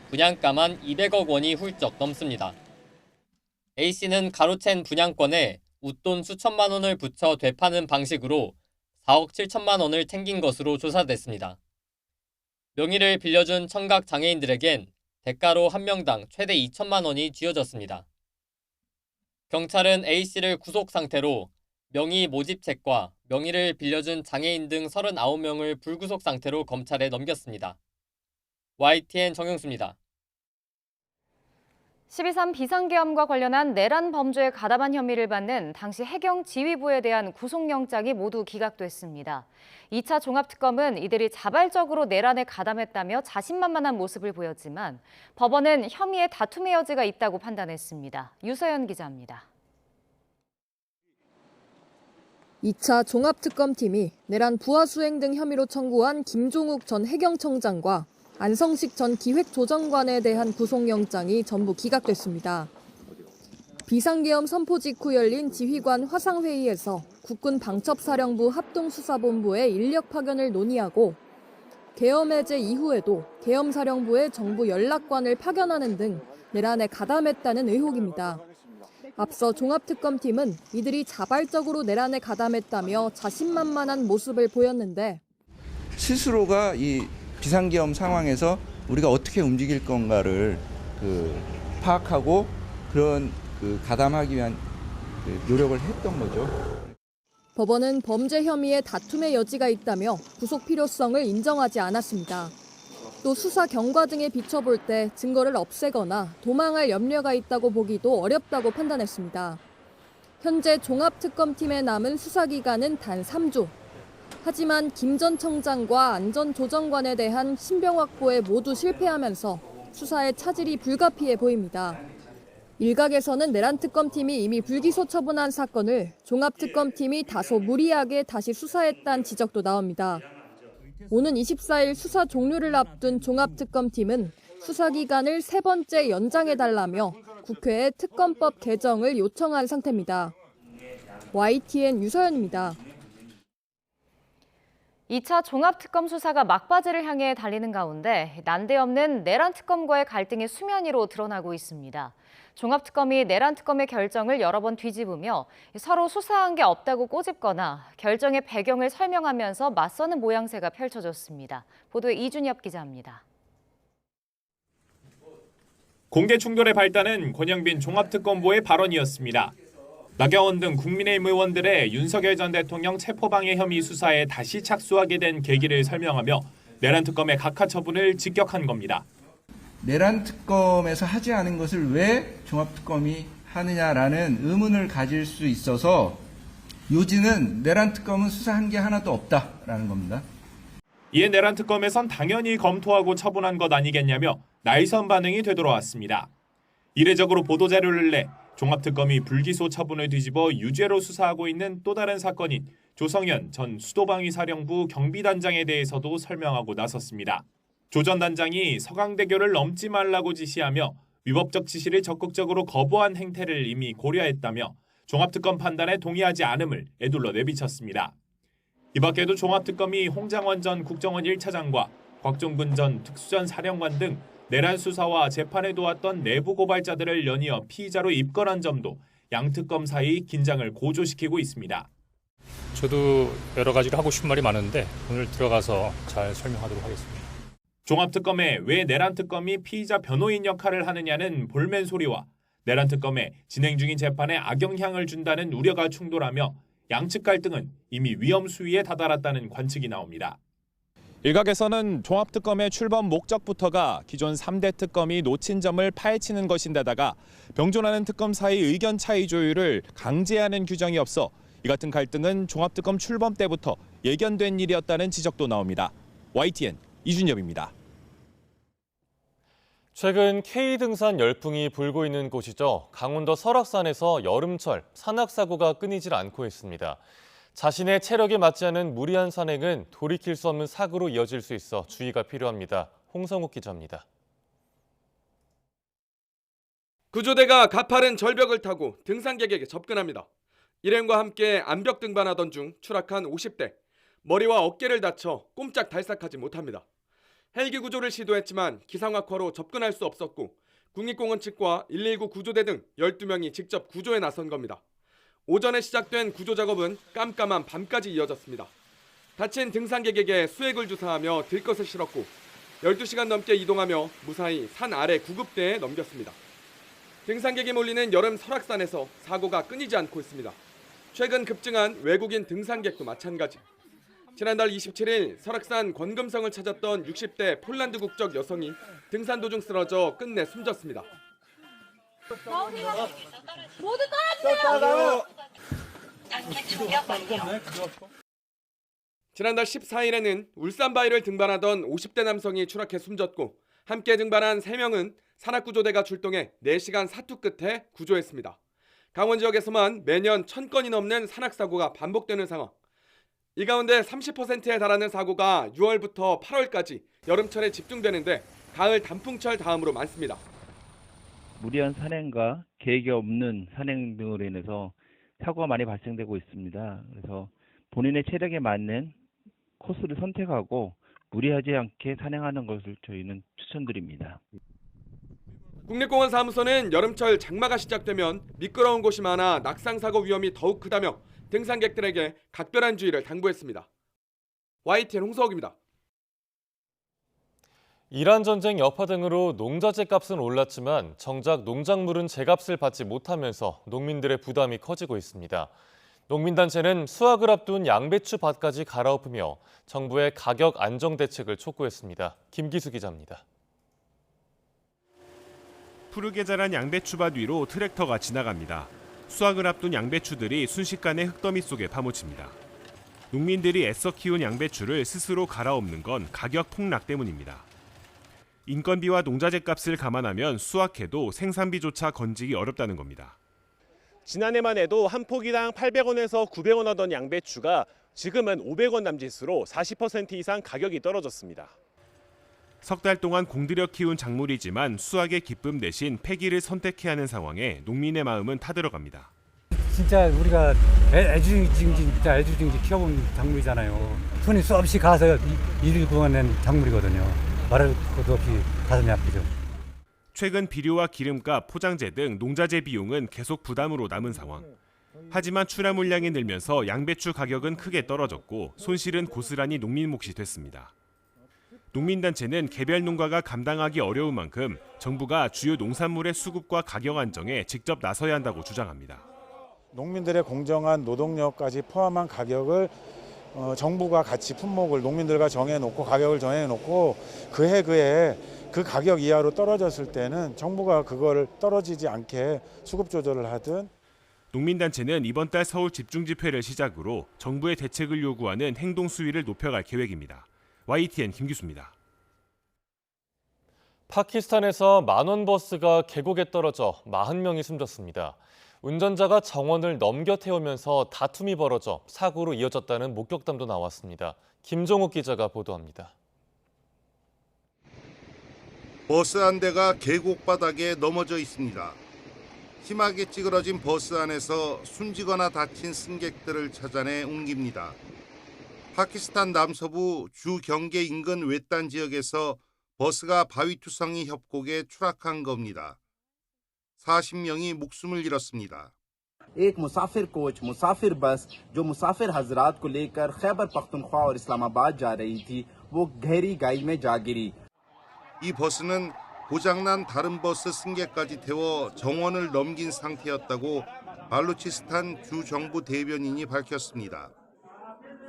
분양가만 200억 원이 훌쩍 넘습니다. A씨는 가로챈 분양권에 웃돈 수천만 원을 붙여 되파는 방식으로 4억 7천만 원을 챙긴 것으로 조사됐습니다. 명의를 빌려준 청각 장애인들에겐 대가로 한 명당 최대 2천만 원이 쥐어졌습니다. 경찰은 A씨를 구속 상태로 명의 모집책과 명의를 빌려준 장애인 등 39명을 불구속 상태로 검찰에 넘겼습니다. YTN 정영수입니다. 12.3 비상계엄과 관련한 내란 범죄에 가담한 혐의를 받는 당시 해경 지휘부에 대한 구속영장이 모두 기각됐습니다. 2차 종합특검은 이들이 자발적으로 내란에 가담했다며 자신만만한 모습을 보였지만 법원은 혐의에 다툼의 여지가 있다고 판단했습니다. 유서연 기자입니다. 2차 종합특검팀이 내란 부하수행 등 혐의로 청구한 김종욱 전 해경청장과 안성식 전 기획조정관에 대한 구속영장이 전부 기각됐습니다. 비상계엄 선포 직후 열린 지휘관 화상회의에서 국군 방첩사령부 합동수사본부의 인력 파견을 논의하고 계엄 해제 이후에도 계엄사령부에 정부 연락관을 파견하는 등 내란에 가담했다는 의혹입니다. 앞서 종합특검팀은 이들이 자발적으로 내란에 가담했다며 자신만만한 모습을 보였는데 스스로가 이 비상계엄 상황에서 우리가 어떻게 움직일 건가를 파악하고 그런 가담하기 위한 노력을 했던 거죠. 법원은 범죄 혐의에 다툼의 여지가 있다며 구속 필요성을 인정하지 않았습니다. 또 수사 경과 등에 비춰볼 때 증거를 없애거나 도망할 염려가 있다고 보기도 어렵다고 판단했습니다. 현재 종합특검팀에 남은 수사기간은 단 3주. 하지만 김 전 청장과 안 전 조정관에 대한 신병 확보에 모두 실패하면서 수사에 차질이 불가피해 보입니다. 일각에서는 내란특검팀이 이미 불기소 처분한 사건을 종합특검팀이 다소 무리하게 다시 수사했다는 지적도 나옵니다. 오는 24일 수사 종료를 앞둔 종합특검팀은 수사기간을 3번째 연장해달라며 국회에 특검법 개정을 요청한 상태입니다. YTN 유서연입니다. 2차 종합특검 수사가 막바지를 향해 달리는 가운데 난데없는 내란특검과의 갈등이 수면 위로 드러나고 있습니다. 종합특검이 내란특검의 결정을 여러 번 뒤집으며 서로 수사한 게 없다고 꼬집거나 결정의 배경을 설명하면서 맞서는 모양새가 펼쳐졌습니다. 보도에 이준엽 기자입니다. 공개 충돌의 발단은 권영빈 종합특검보의 발언이었습니다. 나경원 등 국민의힘 의원들의 윤석열 전 대통령 체포방해 혐의 수사에 다시 착수하게 된 계기를 설명하며 내란특검의 각하 처분을 직격한 겁니다. 내란특검에서 하지 않은 것을 왜 종합특검이 하느냐라는 의문을 가질 수 있어서 요지는 내란특검은 수사한 게 하나도 없다라는 겁니다. 이에 내란특검에선 당연히 검토하고 처분한 것 아니겠냐며 날선 반응이 되돌아왔습니다. 이례적으로 보도자료를 내 종합특검이 불기소 처분을 뒤집어 유죄로 수사하고 있는 또 다른 사건인 조성현 전 수도방위사령부 경비단장에 대해서도 설명하고 나섰습니다. 조 전 단장이 서강대교를 넘지 말라고 지시하며 위법적 지시를 적극적으로 거부한 행태를 이미 고려했다며 종합특검 판단에 동의하지 않음을 에둘러 내비쳤습니다. 이 밖에도 종합특검이 홍장원 전 국정원 1차장과 곽종근 전 특수전 사령관 등 내란 수사와 재판에 도왔던 내부 고발자들을 연이어 피의자로 입건한 점도 양 특검 사이 긴장을 고조시키고 있습니다. 저도 여러 가지로 하고 싶은 말이 많은데 오늘 들어가서 잘 설명하도록 하겠습니다. 종합특검에 왜 내란특검이 피의자 변호인 역할을 하느냐는 볼멘 소리와 내란특검에 진행 중인 재판에 악영향을 준다는 우려가 충돌하며 양측 갈등은 이미 위험 수위에 다다랐다는 관측이 나옵니다. 일각에서는 종합특검의 출범 목적부터가 기존 3대 특검이 놓친 점을 파헤치는 것인데다가 병존하는 특검 사이 의견 차이 조율을 강제하는 규정이 없어 이 같은 갈등은 종합특검 출범 때부터 예견된 일이었다는 지적도 나옵니다. YTN 이준엽입니다. 최근 K등산 열풍이 불고 있는 곳이죠. 강원도 설악산에서 여름철 산악사고가 끊이질 않고 있습니다. 자신의 체력에 맞지 않은 무리한 산행은 돌이킬 수 없는 사고로 이어질 수 있어 주의가 필요합니다. 홍성욱 기자입니다. 구조대가 가파른 절벽을 타고 등산객에게 접근합니다. 일행과 함께 암벽 등반하던 중 추락한 50대. 머리와 어깨를 다쳐 꼼짝 달싹하지 못합니다. 헬기 구조를 시도했지만 기상 악화로 접근할 수 없었고 국립공원 측과 119 구조대 등 12명이 직접 구조에 나선 겁니다. 오전에 시작된 구조 작업은 깜깜한 밤까지 이어졌습니다. 다친 등산객에게 수액을 주사하며 들것을 실었고 12시간 넘게 이동하며 무사히 산 아래 구급대에 넘겼습니다. 등산객이 몰리는 여름 설악산에서 사고가 끊이지 않고 있습니다. 최근 급증한 외국인 등산객도 마찬가지. 지난달 27일 설악산 권금성을 찾았던 60대 폴란드 국적 여성이 등산 도중 쓰러져 끝내 숨졌습니다. 모두 떨어지세요! 지난달 14일에는 울산 바위를 등반하던 50대 남성이 추락해 숨졌고 함께 등반한 3명은 산악구조대가 출동해 4시간 사투 끝에 구조했습니다. 강원 지역에서만 매년 1000건이 넘는 산악사고가 반복되는 상황. 이 가운데 30%에 달하는 사고가 6월부터 8월까지 여름철에 집중되는데 가을 단풍철 다음으로 많습니다. 무리한 산행과 계획이 없는 산행 등으로 인해서 사고가 많이 발생되고 있습니다. 그래서 본인의 체력에 맞는 코스를 선택하고 무리하지 않게 산행하는 것을 저희는 추천드립니다. 국립공원 사무소는 여름철 장마가 시작되면 미끄러운 곳이 많아 낙상사고 위험이 더욱 크다며 등산객들에게 각별한 주의를 당부했습니다. YTN 홍서욱입니다. 이란 전쟁 여파 등으로 농자재 값은 올랐지만 정작 농작물은 제값을 받지 못하면서 농민들의 부담이 커지고 있습니다. 농민단체는 수확을 앞둔 양배추 밭까지 갈아엎으며 정부의 가격 안정 대책을 촉구했습니다. 김기수 기자입니다. 푸르게 자란 양배추밭 위로 트랙터가 지나갑니다. 수확을 앞둔 양배추들이 순식간에 흙더미 속에 파묻힙니다. 농민들이 애써 키운 양배추를 스스로 갈아엎는 건 가격 폭락 때문입니다. 인건비와 농자재 값을 감안하면 수확해도 생산비조차 건지기 어렵다는 겁니다. 지난해만 해도 한 포기당 800원에서 900원 하던 양배추가 지금은 500원 남짓으로 40% 이상 가격이 떨어졌습니다. 석 달 동안 공들여 키운 작물이지만 수확의 기쁨 대신 폐기를 선택해야 하는 상황에 농민의 마음은 타들어갑니다. 진짜 우리가 애주중지 키워본 작물이잖아요. 손이 수없이 가서 일을 구워낸 작물이거든요. 말할 것도 없이 가슴이 아프죠. 최근 비료와 기름값, 포장재 등 농자재 비용은 계속 부담으로 남은 상황. 하지만 출하 물량이 늘면서 양배추 가격은 크게 떨어졌고 손실은 고스란히 농민 몫이 됐습니다. 농민단체는 개별 농가가 감당하기 어려운 만큼 정부가 주요 농산물의 수급과 가격 안정에 직접 나서야 한다고 주장합니다. 농민들의 공정한 노동력까지 포함한 가격을 정부가 같이 품목을 농민들과 정해놓고 가격을 정해놓고 그해 그 가격 이하로 떨어졌을 때는 정부가 그거를 떨어지지 않게 수급 조절을 하든. 농민단체는 이번 달 서울 집중집회를 시작으로 정부의 대책을 요구하는 행동 수위를 높여갈 계획입니다. YTN 김기수입니다. 파키스탄에서 만원 버스가 계곡에 떨어져 40명이 숨졌습니다. 운전자가 정원을 넘겨 태우면서 다툼이 벌어져 사고로 이어졌다는 목격담도 나왔습니다. 김종욱 기자가 보도합니다. 버스 한 대가 계곡 바닥에 넘어져 있습니다. 심하게 찌그러진 버스 안에서 숨지거나 다친 승객들을 찾아내 옮깁니다. 파키스탄 남서부 주 경계 인근 외딴 지역에서 버스가 바위투성이 협곡에 추락한 겁니다. 40명이 목숨을 잃었습니다. एक मुसाफिर कोच मुसाफिर बस जो मुसाफिर हजरात को लेकर खैबर पख्तूनख्वा और इस्लामाबाद जा रही थी वो गहरी खाई में जा गिरी। 이 버스는 고장난 다른 버스 승객까지 태워 정원을 넘긴 상태였다고 발루치스탄 주 정부 대변인이 밝혔습니다.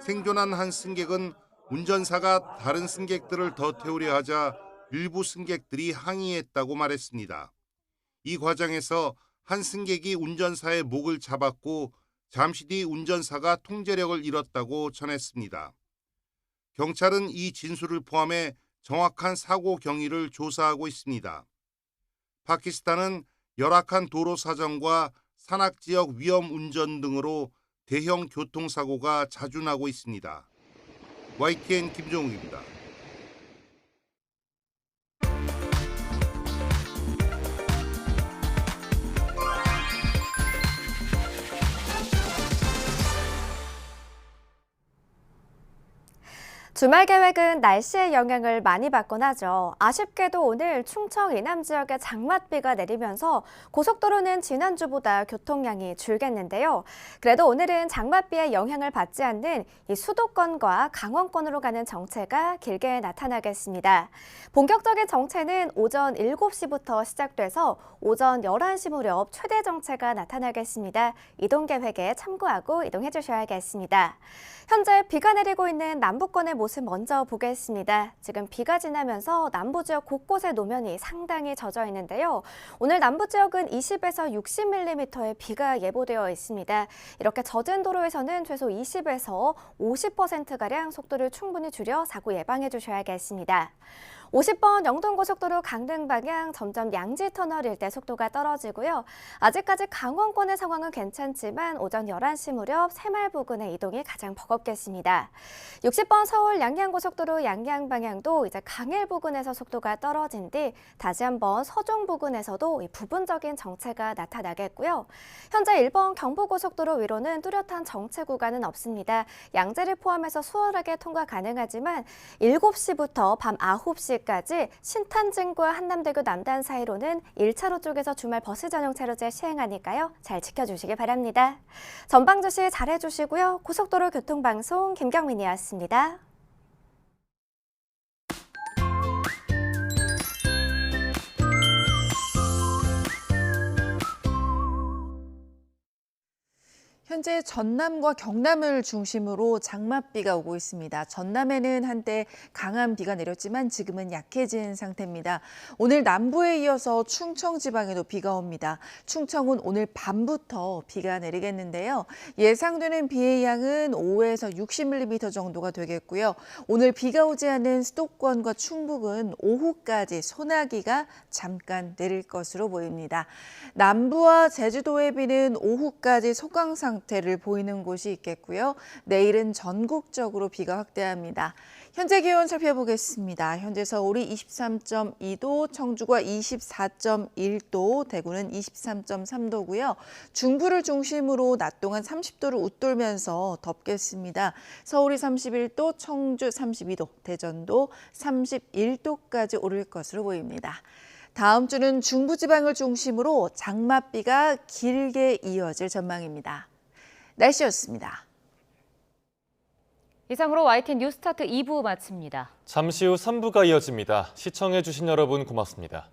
생존한 한 승객은 운전사가 다른 승객들을 더 태우려 하자 일부 승객들이 항의했다고 말했습니다. 이 과정에서 한 승객이 운전사의 목을 잡았고 잠시 뒤 운전사가 통제력을 잃었다고 전했습니다. 경찰은 이 진술을 포함해 정확한 사고 경위를 조사하고 있습니다. 파키스탄은 열악한 도로 사정과 산악지역 위험 운전 등으로 대형 교통사고가 자주 나고 있습니다. YTN 김종욱입니다. 주말 계획은 날씨의 영향을 많이 받곤 하죠. 아쉽게도 오늘 충청 이남 지역에 장맛비가 내리면서 고속도로는 지난주보다 교통량이 줄겠는데요. 그래도 오늘은 장맛비의 영향을 받지 않는 이 수도권과 강원권으로 가는 정체가 길게 나타나겠습니다. 본격적인 정체는 오전 7시부터 시작돼서 오전 11시 무렵 최대 정체가 나타나겠습니다. 이동 계획에 참고하고 이동해 주셔야겠습니다. 현재 비가 내리고 있는 남부권의 모습 먼저 보겠습니다. 지금 비가 지나면서 남부 지역 곳곳의 노면이 상당히 젖어 있는데요. 오늘 남부 지역은 20에서 60mm의 비가 예보되어 있습니다. 이렇게 젖은 도로에서는 최소 20에서 50%가량 속도를 충분히 줄여 사고 예방해 주셔야겠습니다. 50번 영동고속도로 강릉 방향 점점 양지터널 일대 속도가 떨어지고요. 아직까지 강원권의 상황은 괜찮지만 오전 11시 무렵 새마을 부근의 이동이 가장 버겁겠습니다. 60번 서울 양양고속도로 양양 방향도 이제 강일 부근에서 속도가 떨어진 뒤 다시 한번 서종 부근에서도 부분적인 정체가 나타나겠고요. 현재 1번 경부고속도로 위로는 뚜렷한 정체 구간은 없습니다. 양재를 포함해서 수월하게 통과 가능하지만 7시부터 밤 9시 까지 신탄진과 한남대교 남단 사이로는 1차로 쪽에서 주말 버스 전용 차로제 시행하니까요. 잘 지켜주시기 바랍니다. 전방 주시 잘해주시고요. 고속도로 교통방송 김경민이었습니다. 현재 전남과 경남을 중심으로 장맛비가 오고 있습니다. 전남에는 한때 강한 비가 내렸지만 지금은 약해진 상태입니다. 오늘 남부에 이어서 충청 지방에도 비가 옵니다. 충청은 오늘 밤부터 비가 내리겠는데요. 예상되는 비의 양은 5에서 60mm 정도가 되겠고요. 오늘 비가 오지 않은 수도권과 충북은 오후까지 소나기가 잠깐 내릴 것으로 보입니다. 남부와 제주도의 비는 오후까지 소강 상태를 보이는 곳이 있겠고요. 내일은 전국적으로 비가 확대합니다. 현재 기온 살펴보겠습니다. 현재 서울이 23.2도, 청주가 24.1도, 대구는 23.3도고요. 중부를 중심으로 낮 동안 30도를 웃돌면서 덥겠습니다. 서울이 31도, 청주 32도, 대전도 31도까지 오를 것으로 보입니다. 다음 주는 중부지방을 중심으로 장맛비가 길게 이어질 전망입니다. 날씨였습니다. 이상으로 YTN 뉴스타트 2부 마칩니다. 잠시 후 3부가 이어집니다. 시청해주신 여러분 고맙습니다.